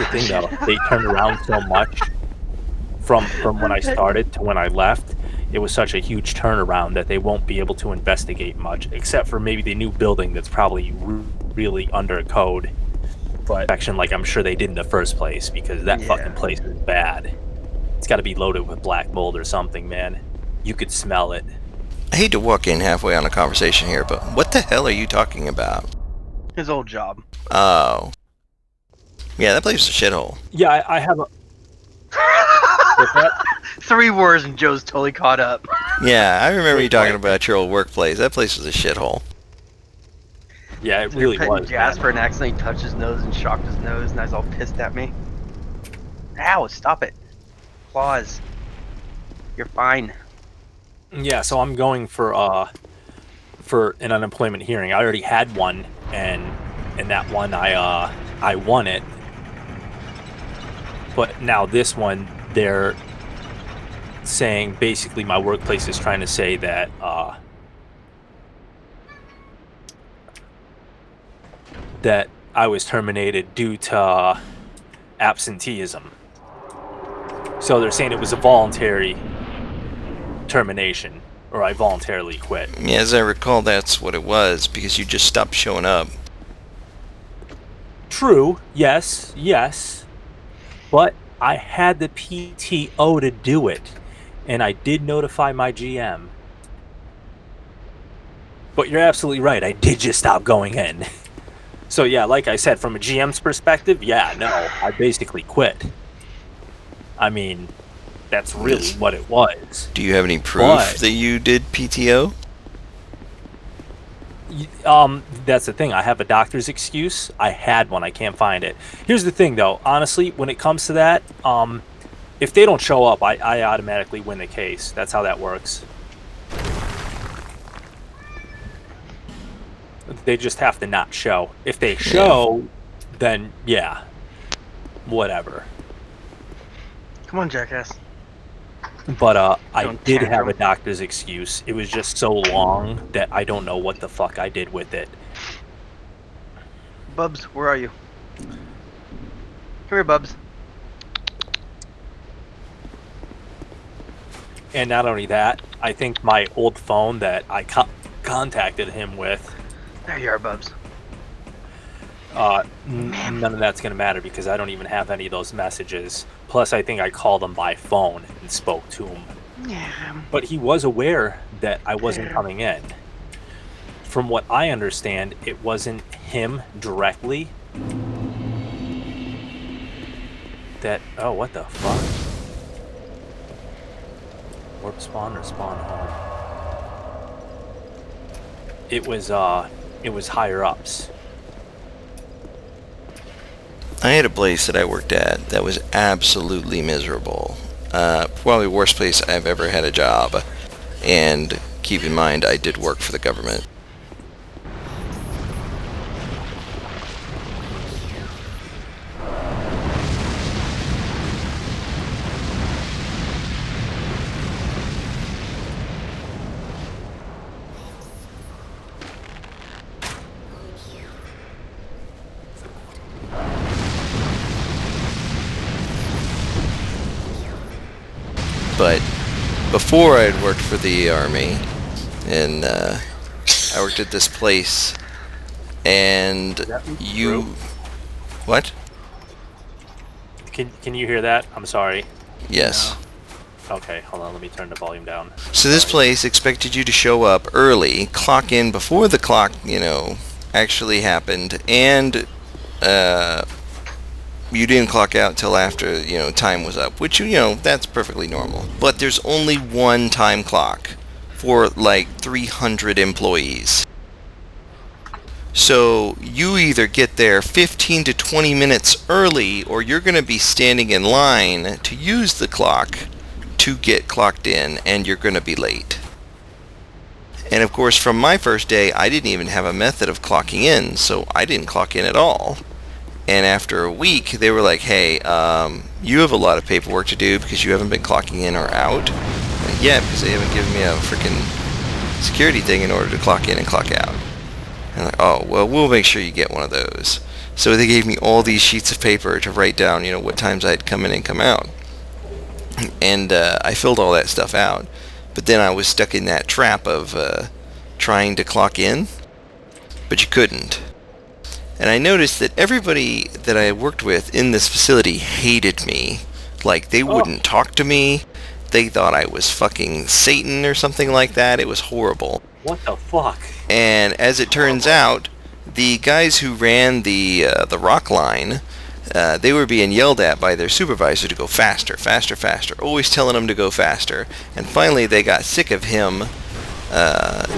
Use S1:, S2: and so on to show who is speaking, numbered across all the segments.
S1: the thing though, they turned around so much from when I started to when I left. It was such a huge turnaround that they won't be able to investigate much, except for maybe the new building that's probably really under code. But action like I'm sure they did in the first place because that fucking
S2: Yeah.
S1: place is bad. It's got to be loaded with black mold or something, man. You could smell it.
S3: I hate to walk in halfway on a conversation here, but what the hell are you talking about?
S2: His old job.
S3: Oh. Yeah, that place is a shithole.
S1: Yeah, I have a. What's that?
S2: 3 words and Joe's totally caught up.
S3: Yeah, I remember you talking
S1: Right.
S3: about your old workplace. That place was a shithole.
S1: Yeah, it really
S2: Petting
S1: was.
S2: Jasper
S1: Man.
S2: and accidentally touched his nose and shocked his nose, and now he's all pissed at me. Ow, stop it. Claws. You're fine.
S1: Yeah, so I'm going for an unemployment hearing. I already had one, and that one I won it. But now this one, they're saying basically my workplace is trying to say that that I was terminated due to absenteeism. So they're saying it was a voluntary termination, or I voluntarily quit.
S3: Yeah, as I recall, that's what it was, because you just stopped showing up.
S1: True, yes. But I had the PTO to do it, and I did notify my GM. But you're absolutely right, I did just stop going in. So yeah, like I said, from a GM's perspective, yeah, no, I basically quit. I mean, that's really
S3: Yes.
S1: what it was.
S3: Do you have any proof
S1: But-
S3: that you did PTO?
S1: That's the thing. I have a doctor's excuse. I had one. I can't find it. Here's the thing, though. Honestly, when it comes to that, if they don't show up, I automatically win the case. That's how that works. They just have to not show. If they show, then yeah, whatever.
S2: Come on, jackass.
S1: But I
S2: Don't
S1: did have
S2: tantrum.
S1: a doctor's excuse. It was just so long that I don't know what the fuck I did with it.
S2: Bubs, where are you? Come here, Bubs.
S1: And not only that, I think my old phone that I contacted him with,
S2: There you are, Bubs.
S1: none of that's going to matter because I don't even have any of those messages. Plus, I think I called him by phone and spoke to him.
S2: Yeah.
S1: But he was aware that I wasn't coming in. From what I understand, it wasn't him directly. That, oh, what the fuck? Warp spawn or spawn home? It was higher ups.
S3: I had a place that I worked at that was absolutely miserable. Probably the worst place I've ever had a job. And keep in mind, I did work for the government. But before I had worked for the Army, and I worked at this place, and
S1: that
S3: you...
S1: true?
S3: What?
S1: Can you hear that? I'm sorry.
S3: Yes.
S1: Okay, hold on. Let me turn the volume down.
S3: So this place expected you to show up early, clock in before the clock, actually happened, and you didn't clock out till after, time was up, which, that's perfectly normal. But there's only one time clock for, like, 300 employees. So you either get there 15 to 20 minutes early, or you're going to be standing in line to use the clock to get clocked in, and you're going to be late. And of course, from my first day, I didn't even have a method of clocking in, so I didn't clock in at all. And after a week, they were like, hey, you have a lot of paperwork to do because you haven't been clocking in or out. And yeah, because they haven't given me a freaking security thing in order to clock in and clock out. And like, oh, well, we'll make sure you get one of those. So they gave me all these sheets of paper to write down, what times I'd come in and come out. And I filled all that stuff out. But then I was stuck in that trap of trying to clock in, but you couldn't. And I noticed that everybody that I worked with in this facility hated me. Like, they wouldn't talk to me. They thought I was fucking Satan or something like that. It was horrible.
S1: What the fuck?
S3: And as it turns out, the guys who ran the rock line, they were being yelled at by their supervisor to go faster, faster, faster. Always telling them to go faster. And finally, they got sick of him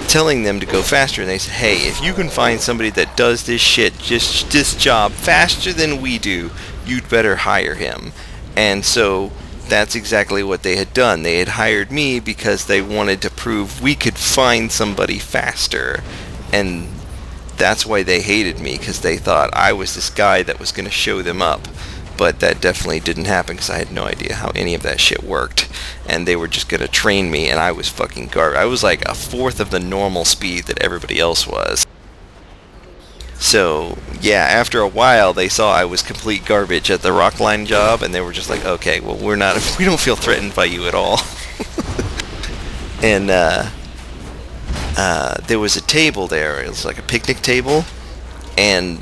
S3: telling them to go faster, and they said, hey, if you can find somebody that does this shit, just this job faster than we do, you'd better hire him. And so that's exactly what they had done. They had hired me because they wanted to prove we could find somebody faster, and that's why they hated me, because they thought I was this guy that was going to show them up. But that definitely didn't happen, because I had no idea how any of that shit worked. And they were just going to train me, and I was fucking garbage. I was like a fourth of the normal speed that everybody else was. So, yeah, after a while, they saw I was complete garbage at the Rockline job, and they were just like, okay, well, we don't feel threatened by you at all. And, there was a table there. It was like a picnic table. And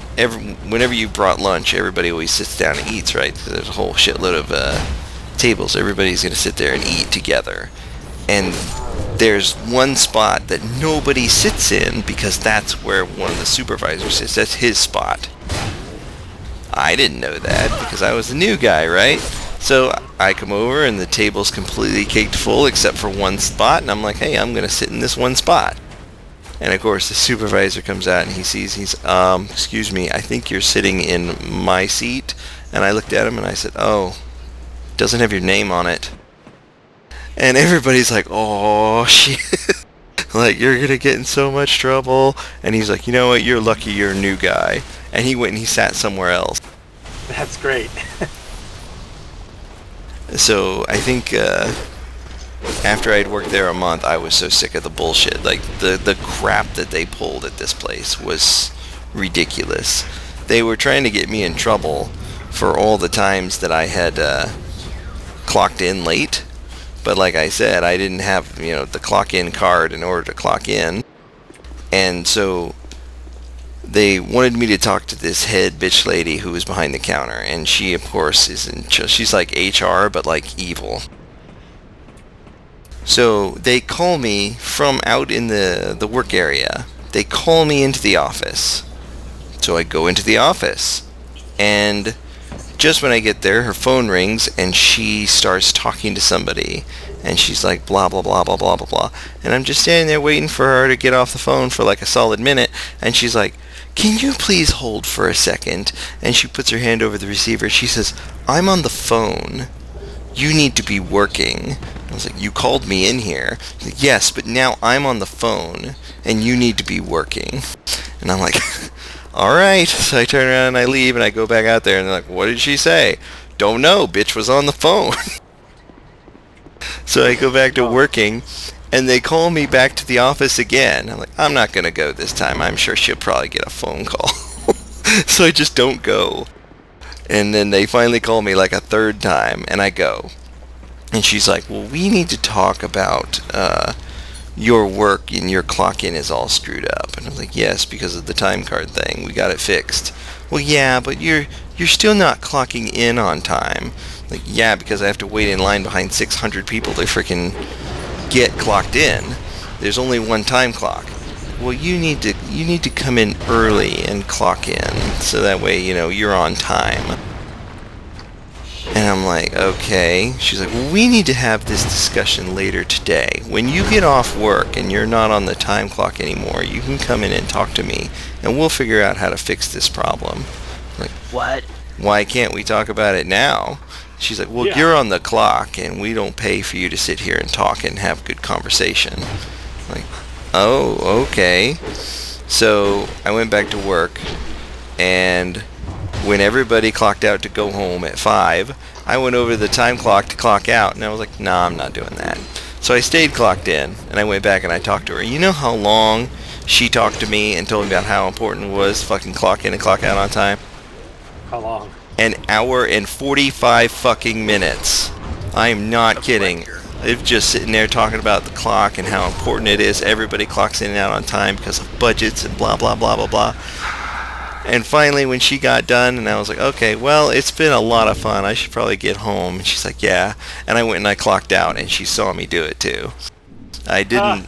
S3: whenever you brought lunch, everybody always sits down and eats, right? So there's a whole shitload of tables. Everybody's going to sit there and eat together. And there's one spot that nobody sits in because that's where one of the supervisors sits. That's his spot. I didn't know that because I was the new guy, right? So I come over and the table's completely caked full except for one spot. And I'm like, hey, I'm going to sit in this one spot. And of course the supervisor comes out and he's excuse me, I think you're sitting in my seat. And I looked at him and I said, oh, it doesn't have your name on it. And everybody's like, oh shit, like you're gonna get in so much trouble. And he's like, you know what, you're lucky you're a new guy. And he went and he sat somewhere else.
S1: That's great.
S3: So I think after I'd worked there a month, I was so sick of the bullshit. Like, the crap that they pulled at this place was ridiculous. They were trying to get me in trouble for all the times that I had clocked in late. But like I said, I didn't have, the clock-in card in order to clock in. And so they wanted me to talk to this head bitch lady who was behind the counter. And she, of course, she's like HR, but like evil. So they call me from out in the work area. They call me into the office. So I go into the office. And just when I get there, her phone rings and she starts talking to somebody. And she's like, blah, blah, blah, blah, blah, blah, blah. And I'm just standing there waiting for her to get off the phone for like a solid minute. And she's like, can you please hold for a second? And she puts her hand over the receiver. She says, I'm on the phone. You need to be working. I was like, you called me in here. She's like, yes, but now I'm on the phone and you need to be working. And I'm like, all right. So I turn around and I leave and I go back out there and they're like, what did she say? Don't know. Bitch was on the phone. So I go back to working and they call me back to the office again. I'm like, I'm not going to go this time. I'm sure she'll probably get a phone call. So I just don't go. And then they finally call me like a third time and I go. And she's like, well, we need to talk about your work and your clock in is all screwed up. And I was like, yes, because of the time card thing. We got it fixed. Well, yeah, but you're still not clocking in on time. Like, yeah, because I have to wait in line behind 600 people to freaking get clocked in. There's only one time clock. Well, you need to come in early and clock in so that way, you're on time. And I'm like, okay. She's like, well, we need to have this discussion later today. When you get off work and you're not on the time clock anymore, you can come in and talk to me, and we'll figure out how to fix this problem. I'm like,
S2: What?
S3: Why can't we talk about it now? She's like, well,
S1: Yeah.
S3: You're on the clock, and we don't pay for you to sit here and talk and have good conversation. I'm like, oh, okay. So I went back to work, and when everybody clocked out to go home at 5, I went over the time clock to clock out, and I was like, nah, I'm not doing that. So I stayed clocked in, and I went back and I talked to her. You know how long she talked to me and told me about how important it was to fucking clock in and clock out on time?
S1: How long?
S3: An hour and 45 fucking minutes. I am not kidding. They're just sitting there talking about the clock and how important it is. Everybody clocks in and out on time because of budgets and blah, blah, blah, blah, blah. And finally, when she got done, and I was like, okay, well, it's been a lot of fun. I should probably get home. And she's like, yeah. And I went and I clocked out, and she saw me do it too. I didn't,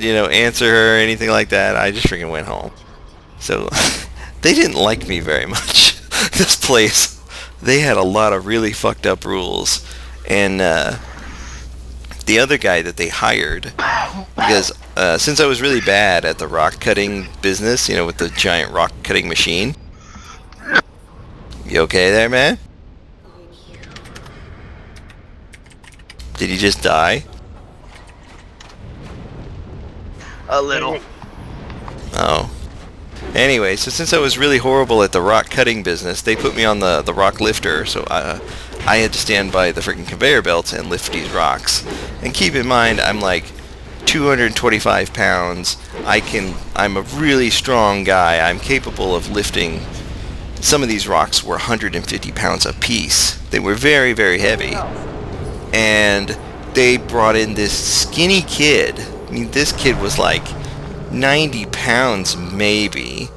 S3: answer her or anything like that. I just freaking went home. So they didn't like me very much. This place, they had a lot of really fucked up rules. And the other guy that they hired, because since I was really bad at the rock cutting business, with the giant rock cutting machine. You okay there, man? Did he just die?
S2: A little.
S3: Oh. Anyway, so since I was really horrible at the rock cutting business, they put me on the rock lifter, so I had to stand by the freaking conveyor belts and lift these rocks. And keep in mind, I'm like 225 pounds. I'm a really strong guy. I'm capable of lifting. Some of these rocks were 150 pounds a piece. They were very, very heavy. And they brought in this skinny kid. I mean, this kid was like 90 pounds maybe,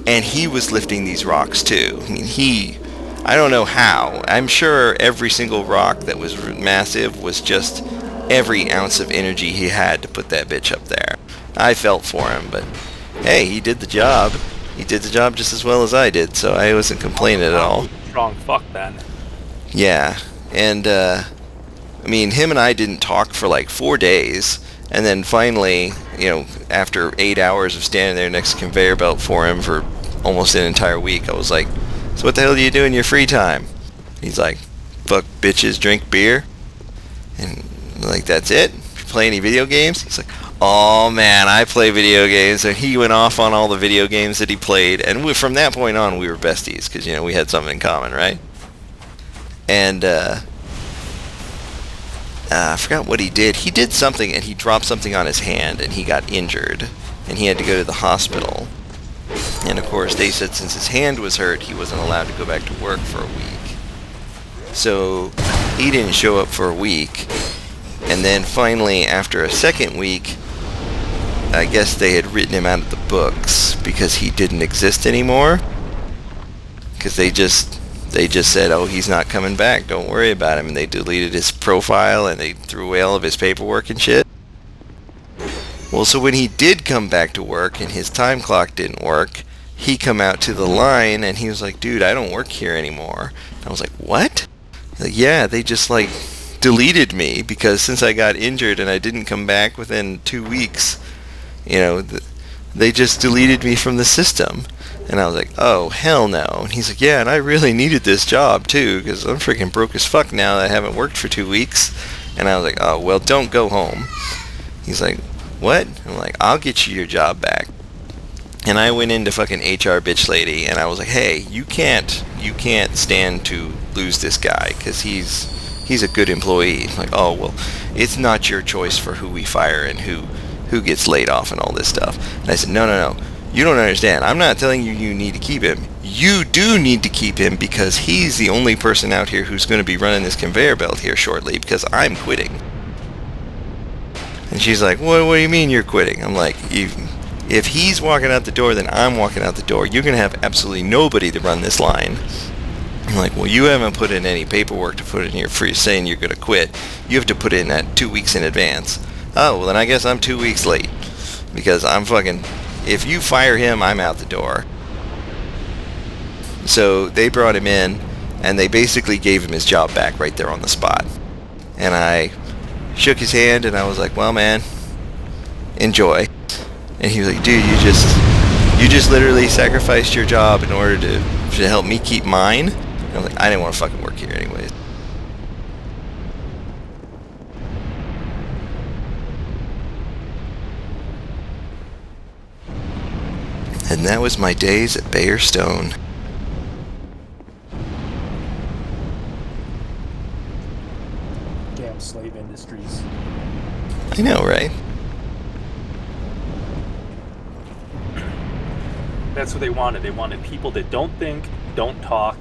S3: and he was lifting these rocks too. I mean, I don't know how. I'm sure every single rock that was massive was just every ounce of energy he had to put that bitch up there. I felt for him, but hey, he did the job. He did the job just as well as I did, so I wasn't complaining at all.
S1: Strong fuck then.
S3: Yeah, and I mean, him and I didn't talk for like 4 days. And then finally, after 8 hours of standing there next to the conveyor belt for him for almost an entire week, I was like, so what the hell do you do in your free time? He's like, fuck bitches, drink beer. And I'm like, that's it? Play any video games? He's like, oh man, I play video games. And he went off on all the video games that he played. And from that point on, we were besties because, we had something in common, right? And, I forgot what he did. He did something and he dropped something on his hand and he got injured and he had to go to the hospital. And of course they said since his hand was hurt he wasn't allowed to go back to work for a week. So he didn't show up for a week. And then finally after a second week, I guess they had written him out of the books because he didn't exist anymore. Because they just said, oh, he's not coming back, don't worry about him. And they deleted his profile and they threw away all of his paperwork and shit. Well, so when he did come back to work and his time clock didn't work, he come out to the line and he was like, dude, I don't work here anymore. And I was like, what? Like, yeah, they just like deleted me because since I got injured and I didn't come back within 2 weeks, they just deleted me from the system. And I was like, oh, hell no. And he's like, yeah, and I really needed this job, too, because I'm freaking broke as fuck now that I haven't worked for 2 weeks. And I was like, oh, well, don't go home. He's like, what? I'm like, I'll get you your job back. And I went into fucking HR bitch lady, and I was like, hey, you can't stand to lose this guy, because he's a good employee. I'm like, oh, well, it's not your choice for who we fire and who gets laid off and all this stuff. And I said, no. You don't understand. I'm not telling you need to keep him. You do need to keep him because he's the only person out here who's going to be running this conveyor belt here shortly because I'm quitting. And she's like, what do you mean you're quitting? I'm like, if he's walking out the door, then I'm walking out the door. You're going to have absolutely nobody to run this line. I'm like, well, you haven't put in any paperwork to put in here for saying you're going to quit. You have to put in that 2 weeks in advance. Oh, well, then I guess I'm 2 weeks late because I'm fucking... If you fire him, I'm out the door. So they brought him in, and they basically gave him his job back right there on the spot. And I shook his hand, and I was like, well, man, enjoy. And he was like, dude, you just literally sacrificed your job in order to help me keep mine? And I was like, I didn't want to fucking work here anyways. And that was my days at Bayer Stone.
S1: Damn slave industries.
S3: I know, right?
S1: That's what they wanted. They wanted people that don't think, don't talk.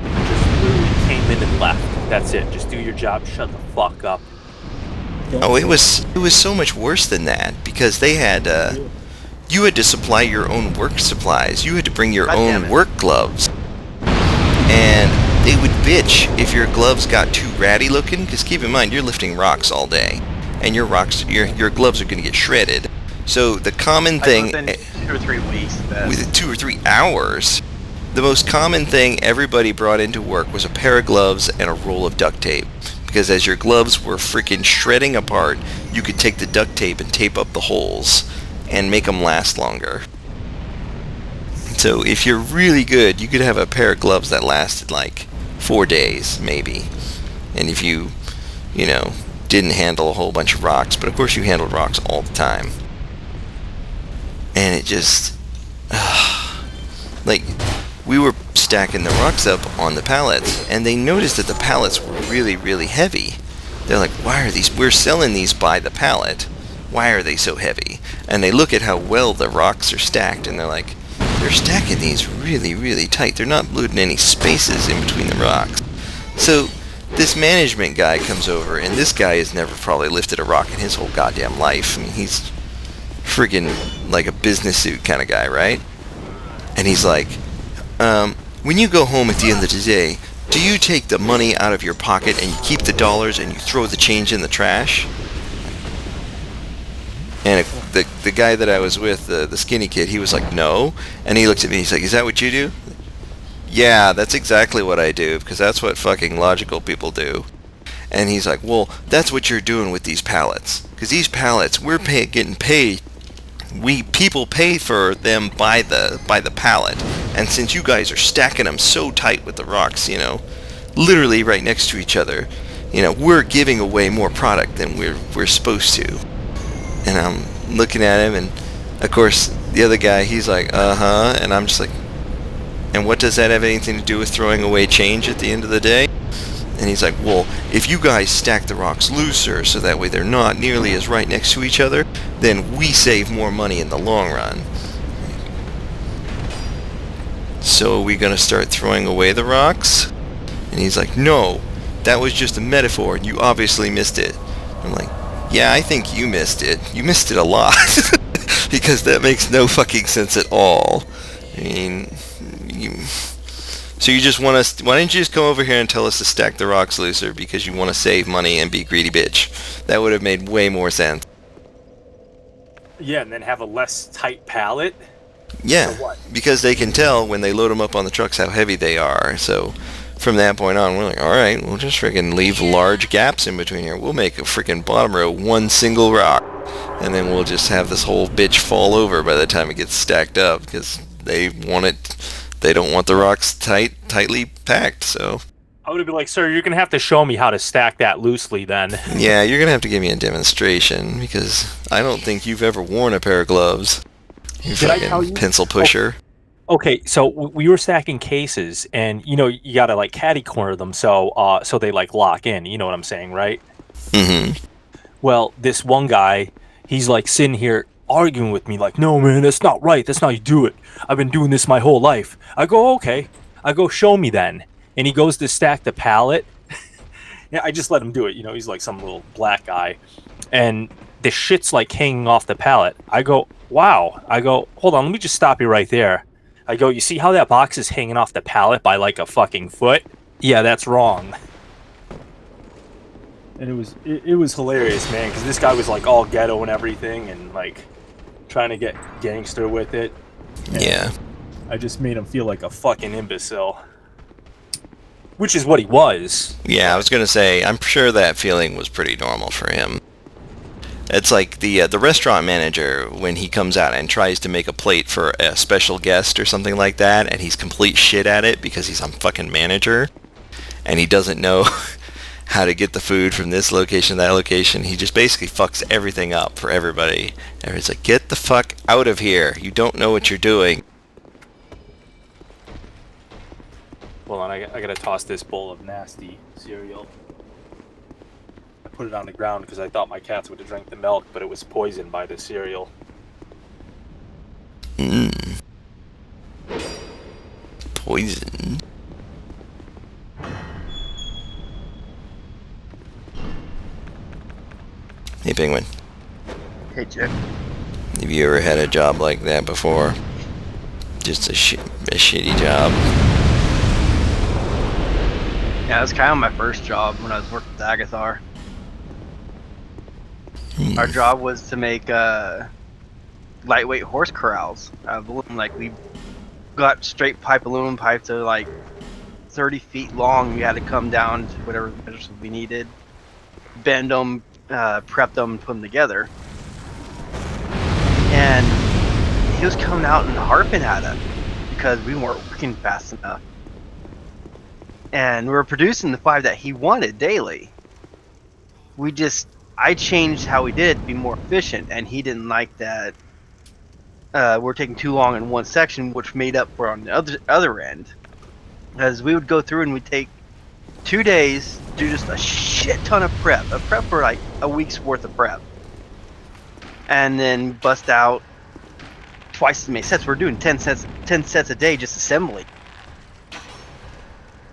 S1: Just literally came in and left. That's it. Just do your job. Shut the fuck up.
S3: Oh, it was so much worse than that because they had you had to supply your own work supplies. You had to bring your
S2: God damn
S3: own
S2: it.
S3: work gloves, and they would bitch if your gloves got too ratty looking. Because keep in mind, you're lifting rocks all day, and your gloves are going to get shredded. So the common thing
S2: Within 2 or 3 weeks.
S3: within 2 or 3 hours, the most common thing everybody brought into work was a pair of gloves and a roll of duct tape. Because as your gloves were freaking shredding apart, you could take the duct tape and tape up the holes and make them last longer. So if you're really good, you could have a pair of gloves that lasted like 4 days, maybe. And if you didn't handle a whole bunch of rocks, but of course you handled rocks all the time. And it just, like, we were stacking the rocks up on the pallets, and they noticed that the pallets were really, really heavy. They're like, why are these, we're selling these by the pallet. Why are they so heavy? And they look at how well the rocks are stacked, and they're like, they're stacking these really, really tight. They're not leaving any spaces in between the rocks. So this management guy comes over, and this guy has never probably lifted a rock in his whole goddamn life. I mean, he's friggin' like a business suit kind of guy, right? And he's like, when you go home at the end of the day, do you take the money out of your pocket and you keep the dollars and you throw the change in the trash? And the guy that I was with, the skinny kid, he was like, no. And he looked at me, he's like, is that what you do? Yeah, that's exactly what I do, because that's what fucking logical people do. And he's like, well, that's what you're doing with these pallets. Because these pallets, we're getting paid. People pay for them by the pallet. And since you guys are stacking them so tight with the rocks, literally right next to each other, we're giving away more product than we're supposed to. And I'm looking at him, and of course the other guy, he's like, uh-huh, and I'm just like, and what does that have anything to do with throwing away change at the end of the day? And he's like, well, if you guys stack the rocks looser so that way they're not nearly as right next to each other, then we save more money in the long run. So are we going to start throwing away the rocks? And he's like, no, that was just a metaphor, and you obviously missed it. I'm like, yeah, I think you missed it. You missed it a lot. Because that makes no fucking sense at all. I mean, so you just want us, why didn't you just come over here and tell us to stack the rocks looser because you want to save money and be a greedy bitch? That would have made way more sense.
S1: Yeah, and then have a less tight pallet.
S3: Yeah,
S1: For what?
S3: because they can tell when they load them up on the trucks how heavy they are. So from that point on, we're like, all right, we'll just freaking leave large gaps in between here. We'll make a freaking bottom row one single rock, and then we'll just have this whole bitch fall over by the time it gets stacked up because they want it. They don't want the rocks tightly packed. So
S1: I would be like, sir, you're gonna have to show me how to stack that loosely then.
S3: yeah, you're gonna have to give me a demonstration because I don't think you've ever worn a pair of gloves. You
S1: Did I
S3: fucking
S1: tell you?
S3: pencil pusher.
S1: Okay, so we were stacking cases, and you gotta like caddy corner them so they like lock in. You know what I'm saying, right?
S3: Mm-hmm.
S1: Well, this one guy, he's like sitting here arguing with me, like, no man, that's not right. That's not how you do it. I've been doing this my whole life. I go, okay. I go, show me then. And he goes to stack the pallet. Yeah, I just let him do it. He's like some little black guy, and the shit's like hanging off the pallet. I go, wow. I go, hold on, let me just stop you right there. I go, you see how that box is hanging off the pallet by like a fucking foot? Yeah, that's wrong. And it was hilarious, man, because this guy was like all ghetto and everything, and like trying to get gangster with it. And
S3: Yeah.
S1: I just made him feel like a fucking imbecile, which is what he was.
S3: Yeah, I was gonna say, I'm sure that feeling was pretty normal for him. It's like the restaurant manager when he comes out and tries to make a plate for a special guest or something like that, and he's complete shit at it because he's a fucking manager, and he doesn't know how to get the food from this location to that location. He just basically fucks everything up for everybody. Everybody's like, get the fuck out of here. You don't know what you're doing.
S1: Well, and I gotta toss this bowl of nasty cereal. I put it on the ground because I thought my cats would have drank the milk, but it was poisoned by the cereal.
S3: poison. Hey, Penguin.
S2: Hey, Chick.
S3: Have you ever had a job like that before? Just a shitty job.
S2: Yeah, that was kind of my first job when I was working with Agathar. Our job was to make lightweight horse corrals out of aluminum. Like, we got straight pipe, aluminum pipe to like 30 feet long. We had to come down to whatever measures we needed, bend them, prep them, and put them together. And he was coming out and harping at us because we weren't working fast enough. And we were producing the 5 that he wanted daily. I changed how we did it to be more efficient, and he didn't like that we're taking too long in one section, which made up for on the other end. As we would go through and we'd take 2 days, do just a shit ton of prep. A prep for like a week's worth of prep. And then bust out twice as many sets. We're doing 10 sets a day just assembly.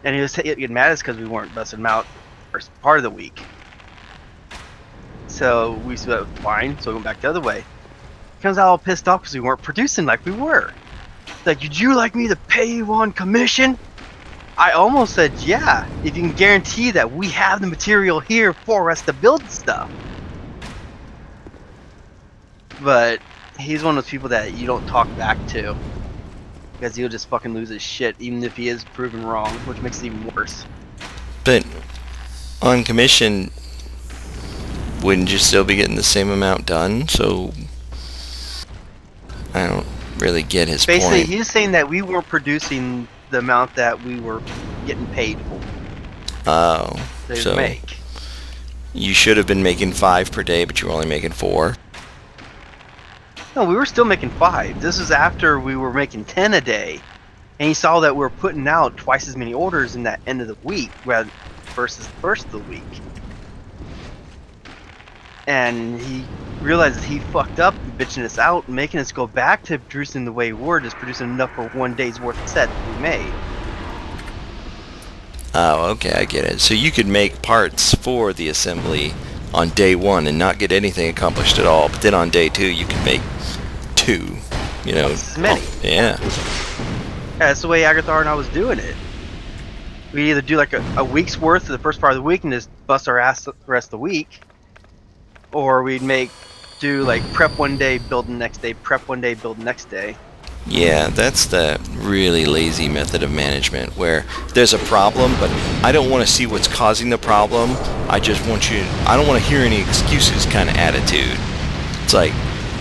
S2: And he was getting mad at us because we weren't busting them out first part of the week. So we said, fine, so we went back the other way. He comes out all pissed off because we weren't producing like we were. He's like, would you like me to pay you on commission? I almost said, yeah, if you can guarantee that we have the material here for us to build stuff. But he's one of those people that you don't talk back to. Because he'll just fucking lose his shit, even if he is proven wrong, which makes it even worse.
S3: But on commission, wouldn't you still be getting the same amount done? So I don't really get his
S2: Basically,
S3: point.
S2: he's saying that we weren't producing the amount that we were getting paid for
S3: Oh,
S2: to
S3: so
S2: make.
S3: you should have been making 5 per day, but you were only making 4.
S2: No, we were still making 5. This is after we were making 10 a day. And he saw that we were putting out twice as many orders in that end of the week versus the first of the week. And he realizes he fucked up, bitching us out, making us go back to producing the way we were, just producing enough for 1 day's worth of set that we made.
S3: Oh, okay, I get it. So you could make parts for the assembly on day 1 and not get anything accomplished at all, but then on day 2 you can make 2, you know.
S2: As many.
S3: Yeah.
S2: That's the way Agathar and I was doing it. We either do like a week's worth of the first part of the week and just bust our ass the rest of the week, or we'd do like prep 1 day, build the next day, prep 1 day, build the next day.
S3: Yeah, that's the really lazy method of management where there's a problem, but I don't want to see what's causing the problem. I just want I don't want to hear any excuses kind of attitude. It's like,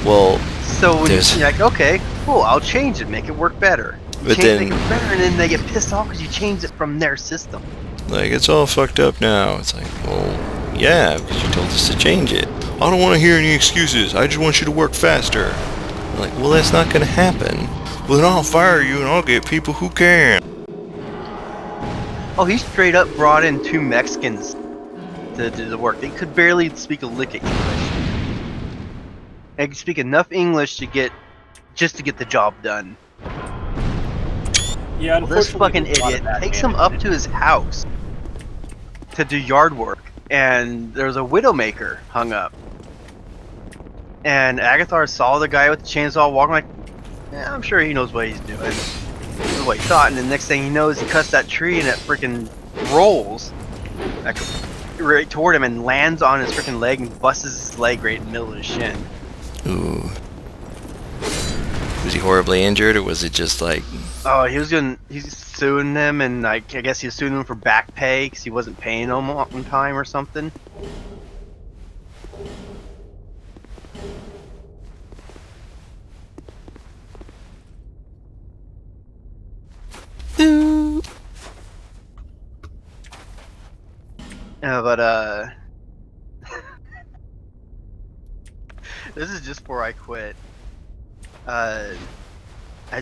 S3: well,
S2: so when you're like, okay, cool, I'll change it, make it work better. You
S3: but
S2: change it,
S3: then,
S2: make it better, and then they get pissed off because you changed it from their system.
S3: like, it's all fucked up now. It's like, well, yeah, because you told us to change it. I don't want to hear any excuses. I just want you to work faster. I'm like, well, that's not going to happen. Well, then I'll fire you and I'll get people who can.
S2: Oh, he straight up brought in 2 Mexicans to do the work. They could barely speak a lick of English. They could speak enough English to get the job done.
S1: Yeah,
S2: Well, this
S1: unfortunately,
S2: fucking
S1: there's a lot of
S2: idiot
S1: bad
S2: takes him up
S1: management.
S2: to his house to do yard work, and there's a Widowmaker hung up. And Agathar saw the guy with the chainsaw walking like, yeah, I'm sure he knows what he's doing. This is what he thought, and the next thing he knows, he cuts that tree and it freaking rolls like, right toward him and lands on his freaking leg and busts his leg right in the middle of his shin.
S3: Ooh. Was he horribly injured, or was it just like...
S2: Oh, he's suing them, and like I guess he was suing them for back pay because he wasn't paying them on time or something. But this is just before I quit. I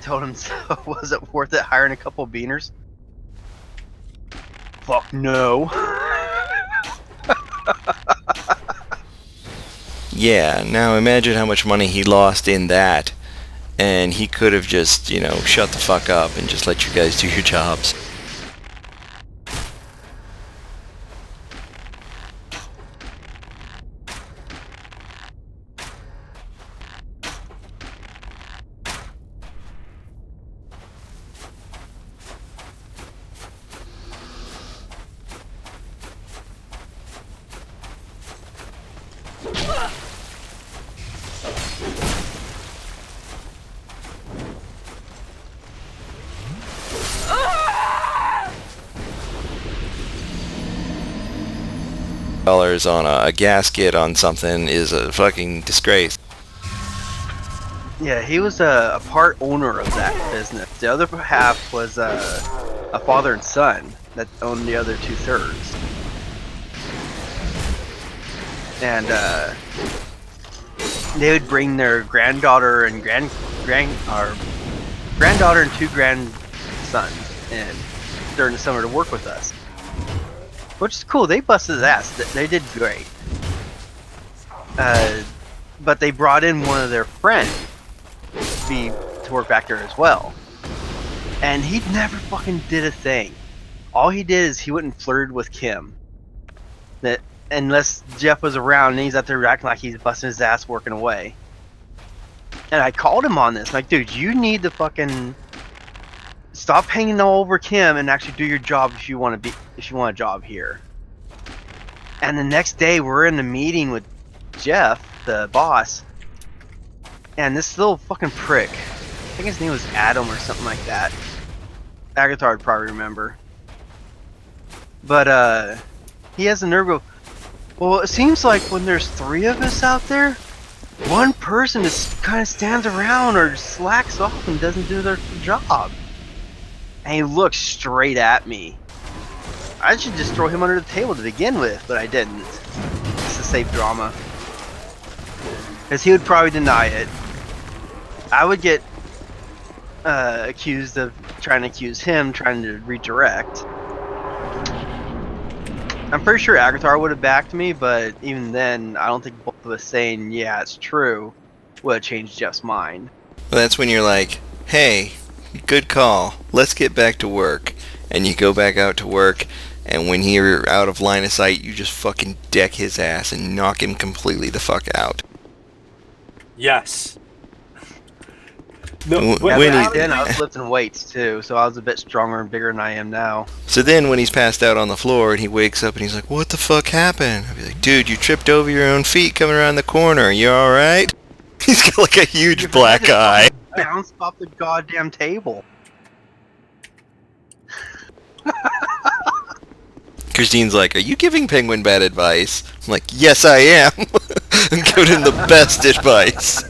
S2: told him, so was it worth it hiring a couple beaners? Fuck no.
S3: Yeah, now imagine how much money he lost in that And he could have just, shut the fuck up and just let you guys do your jobs. $1 on a gasket on something is a fucking disgrace.
S2: Yeah, he was a part owner of that business. The other half was a father and son that owned the other 2/3. And they would bring their granddaughter and granddaughter and 2 grandsons in during the summer to work with us, which is cool. They busted his ass. They did great. But they brought in one of their friends to work back there as well, and he never fucking did a thing. All he did is he went and flirted with Kim. That unless Jeff was around, and he's out there acting like he's busting his ass working away. And I called him on this, like, dude, you need to fucking stop hanging all over Kim and actually do your job if you want a job here. And the next day, we're in the meeting with Jeff, the boss, and this little fucking prick, I think his name was Adam or something like that. Agathar would probably remember. But he has the nerve to go, well, it seems like when there's 3 of us out there, one person just kind of stands around or slacks off and doesn't do their job. And he looked straight at me. I should just throw him under the table to begin with, but I didn't. Just to save drama. Because he would probably deny it. I would get accused of trying to accuse him, trying to redirect. I'm pretty sure Agathar would have backed me, but even then, I don't think both of us saying, yeah, it's true, would have changed Jeff's mind.
S3: Well, that's when you're like, hey, good call, let's get back to work. And you go back out to work, and when you're out of line of sight, you just fucking deck his ass and knock him completely the fuck out.
S1: Yes. No,
S3: W-
S1: but
S3: when
S2: Back
S3: he-
S2: then, I was lifting weights too, so I was a bit stronger and bigger than I am now.
S3: So then when he's passed out on the floor and he wakes up and he's like, what the fuck happened? I'd be like, dude, you tripped over your own feet coming around the corner. You alright? He's got like a huge black eye.
S2: Bounced off the goddamn table.
S3: Christine's like, are you giving Penguin bad advice? I'm like, yes I am. I'm giving him the best advice.